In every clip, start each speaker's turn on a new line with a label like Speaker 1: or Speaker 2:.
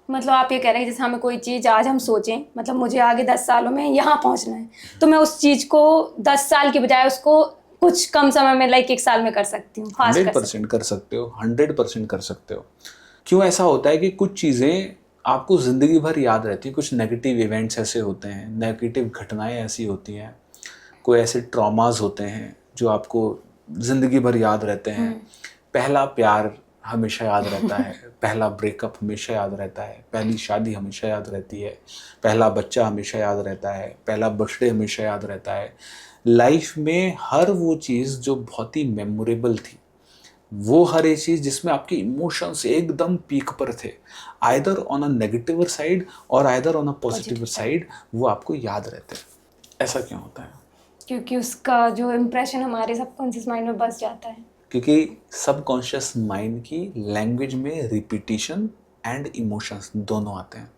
Speaker 1: मतलब आप ये कह रहे हैं जैसे हमें कोई चीज़ आज हम सोचें, मतलब मुझे आगे 10 सालों में यहाँ पहुँचना है, तो मैं उस चीज़ को 10 साल की बजाय उसको कुछ कम समय में, लाइक 1 साल में कर सकती हूँ, फास्ट कर सकती
Speaker 2: 100% कर सकते हो, 100% कर सकते हो। क्यों ऐसा होता है कि कुछ चीज़ें आपको ज़िंदगी भर याद रहती है, कुछ नेगेटिव इवेंट्स ऐसे होते हैं, नेगेटिव घटनाएं ऐसी होती हैं, कोई ऐसे ट्रॉमास होते हैं जो आपको ज़िंदगी भर याद रहते हैं। पहला प्यार हमेशा याद रहता है, पहला ब्रेकअप हमेशा याद रहता है, पहली शादी हमेशा याद रहती है, पहला बच्चा हमेशा याद रहता है, पहला बर्थडे हमेशा याद रहता है। लाइफ में हर वो चीज़ जो बहुत ही मेमोरेबल थी, वो हर एक चीज़ जिसमें आपके इमोशंस एकदम पीक पर थे, either on a negative side or either on a positive side, वो आपको याद रहते हैं। ऐसा क्यों होता है?
Speaker 1: क्योंकि उसका जो इम्प्रेशन हमारे सबकॉन्शियस माइंड में बस जाता है।
Speaker 2: क्योंकि सबकॉन्शियस माइंड की लैंग्वेज में रिपीटिशन एंड इमोशंस दोनों आते हैं।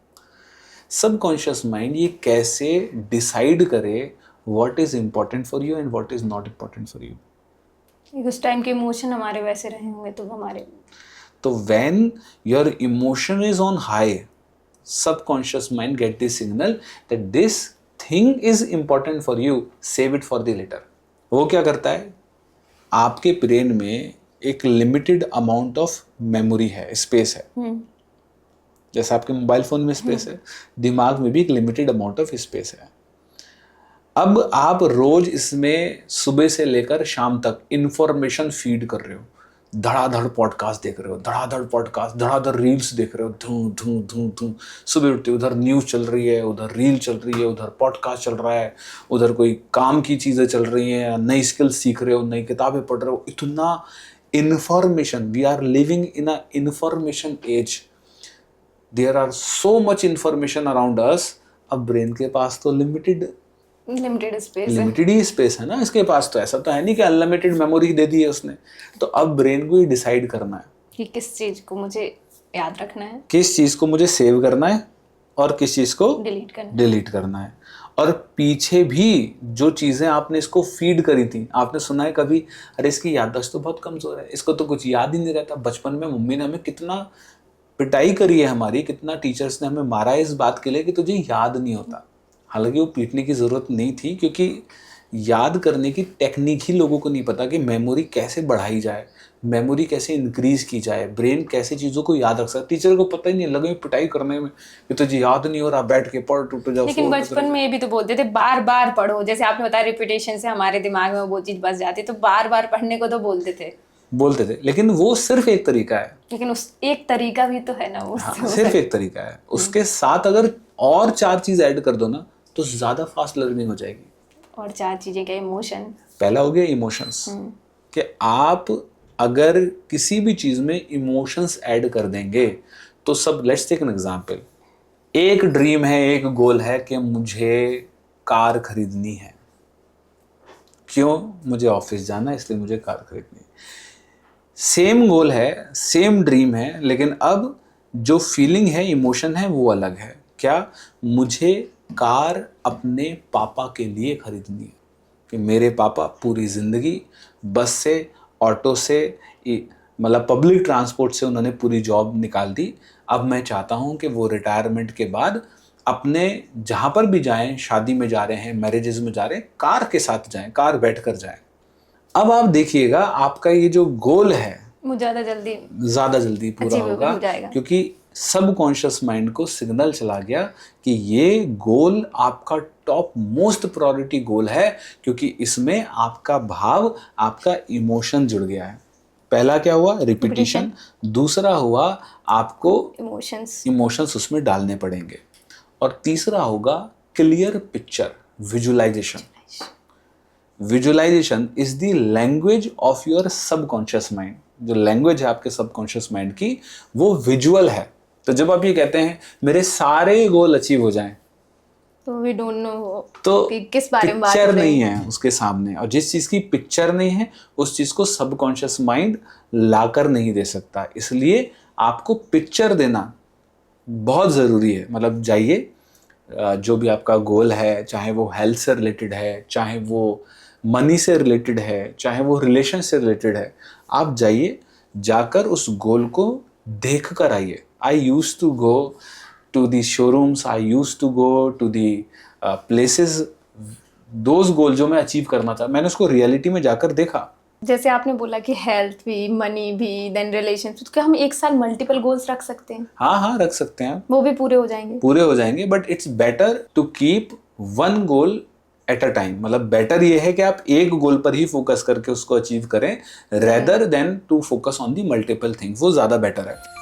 Speaker 2: सबकॉन्शियस माइंड ये कैसे डिसाइड करे what is important for you and what is not important for you.
Speaker 1: उस टाइम के इमोशन हमारे वैसे रहे होंगे तो हमारे,
Speaker 2: तो when your emotion is on high, subconscious mind get this signal that this thing is important for you, save it for the later। वो क्या करता है, आपके ब्रेन में एक लिमिटेड अमाउंट ऑफ मेमोरी है, स्पेस है। जैसे आपके मोबाइल फोन में स्पेस है, दिमाग में भी एक लिमिटेड अमाउंट ऑफ स्पेस है। अब आप रोज इसमें सुबह से लेकर शाम तक इंफॉर्मेशन फीड कर रहे हो, धड़ाधड़ पॉडकास्ट देख रहे हो, धड़ाधड़ पॉडकास्ट, धड़ाधड़ रील्स देख रहे हो, धूम धूम धूम धूम। सुबह उठते उधर न्यूज़ चल रही है, उधर रील चल रही है, उधर पॉडकास्ट चल रहा है, उधर कोई काम की चीज़ें चल रही हैं, नई स्किल सीख रहे हो, नई किताबें पढ़ रहे हो। इतना information, we are living in a information age, there are so much information around us. अब ब्रेन के पास तो लिमिटेड
Speaker 1: स्पेस है।
Speaker 2: लिमिटेड ही स्पेस है ना इसके पास, तो ऐसा तो है नहीं कि अनलिमिटेड मेमोरी दे दी है उसने। तो अब ब्रेन को ही डिसाइड करना है
Speaker 1: कि किस चीज़ को मुझे याद रखना है,
Speaker 2: किस चीज़ को मुझे सेव करना है और किस चीज़ को डिलीट करना है। और पीछे भी जो चीज़ें आपने इसको फीड करी थी, आपने सुना है कभी, अरे इसकी याददाश्त तो बहुत कमज़ोर है, इसको तो कुछ याद ही नहीं रहता। बचपन में मम्मी ने हमें कितना पिटाई करी है हमारी, कितना टीचर्स ने हमें मारा है इस बात के लिए कि तुझे याद नहीं होता। हालांकि वो पीटने की ज़रूरत नहीं थी, क्योंकि याद करने की टेक्निक ही लोगों को नहीं पता कि मेमोरी कैसे बढ़ाई जाए, मेमोरी कैसे इंक्रीज की जाए, ब्रेन कैसे चीज़ों को याद रख सकता है। टीचर को पता ही नहीं, लगे पिटाई करने में कि तुझे याद नहीं हो रहा, बैठ के पढ़, टूट जाओ।
Speaker 1: लेकिन बचपन में ये भी तो बोलते थे बार बार पढ़ो, जैसे आपने बताया रिपीटेशन से हमारे दिमाग में वो चीज़ बस जाती, तो बार बार पढ़ने को तो बोलते थे।
Speaker 2: लेकिन वो सिर्फ एक तरीका है।
Speaker 1: लेकिन उस एक तरीका भी तो है ना वो।
Speaker 2: हाँ, सिर्फ एक तरीका है। उसके साथ अगर और 4 चीज़ ऐड कर दो ना, तो ज़्यादा फास्ट लर्निंग हो जाएगी।
Speaker 1: और 4 चीज़ें क्या? इमोशन,
Speaker 2: पहला हो गया इमोशंस, कि आप अगर किसी भी चीज़ में इमोशंस ऐड कर देंगे तो सब, लेट्स टेक एन एग्जांपल, एक ड्रीम है, एक गोल है कि मुझे कार खरीदनी है। क्यों? मुझे ऑफिस जाना है, इसलिए मुझे कार खरीदनी है। सेम गोल है, सेम ड्रीम है, लेकिन अब जो फीलिंग है, इमोशन है, वो अलग है। क्या? मुझे कार अपने पापा के लिए खरीदनी है कि मेरे पापा पूरी ज़िंदगी बस से, ऑटो से, मतलब पब्लिक ट्रांसपोर्ट से उन्होंने पूरी जॉब निकाल दी। अब मैं चाहता हूँ कि वो रिटायरमेंट के बाद अपने जहाँ पर भी जाएं, शादी में जा रहे हैं, मैरिजेस में जा रहे हैं, कार के साथ जाएं, कार बैठ कर जाएं। अब आप देखिएगा आपका ये जो गोल है
Speaker 1: वो ज़्यादा जल्दी
Speaker 2: पूरा होगा, क्योंकि सबकॉन्शियस माइंड को सिग्नल चला गया कि ये गोल आपका टॉप मोस्ट प्रायोरिटी गोल है, क्योंकि इसमें आपका भाव, आपका इमोशन जुड़ गया है। पहला क्या हुआ? रिपीटिशन। दूसरा हुआ आपको इमोशंस उसमें डालने पड़ेंगे। और तीसरा होगा clear picture, visualisation. Visualisation is the language of your subconscious mind. जो लैंग्वेज है आपके सबकॉन्शियस माइंड की, वो विजुअल है। तो जब आप ये कहते हैं मेरे सारे गोल अचीव हो जाएं,
Speaker 1: तो वी डोंट नो
Speaker 2: तो
Speaker 1: कि किस बारे में बात
Speaker 2: पिक्चर नहीं है उसके सामने, और जिस चीज़ की पिक्चर नहीं है उस चीज़ को सबकॉन्शियस माइंड लाकर नहीं दे सकता। इसलिए आपको पिक्चर देना बहुत ज़रूरी है। मतलब जाइए, जो भी आपका गोल है, चाहे वो हेल्थ से रिलेटेड है, चाहे वो मनी से रिलेटेड है, चाहे वो रिलेशन से रिलेटेड है, आप जाइए, जाकर उस गोल को देख कर आइए। I used to go to the showrooms, I used to go to the places, those goal जो मैं अचीव करना था, मैंने उसको रियलिटी में जाकर देखा.
Speaker 1: जैसे आपने बोला कि हेल्थ भी, मनी भी, देन रिलेशनशिप, तो क्या हम एक साल मल्टीपल गोल्स रख सकते हैं?
Speaker 2: हाँ रख सकते हैं,
Speaker 1: वो भी पूरे हो जाएंगे?
Speaker 2: पूरे हो जाएंगे, but it's better to keep one goal at a time. मतलब बेटर ये है कि आप एक गोल पर ही फोकस करके उसको अचीव करें, rather than to focus on the multiple things. वो ज्यादा बेटर है.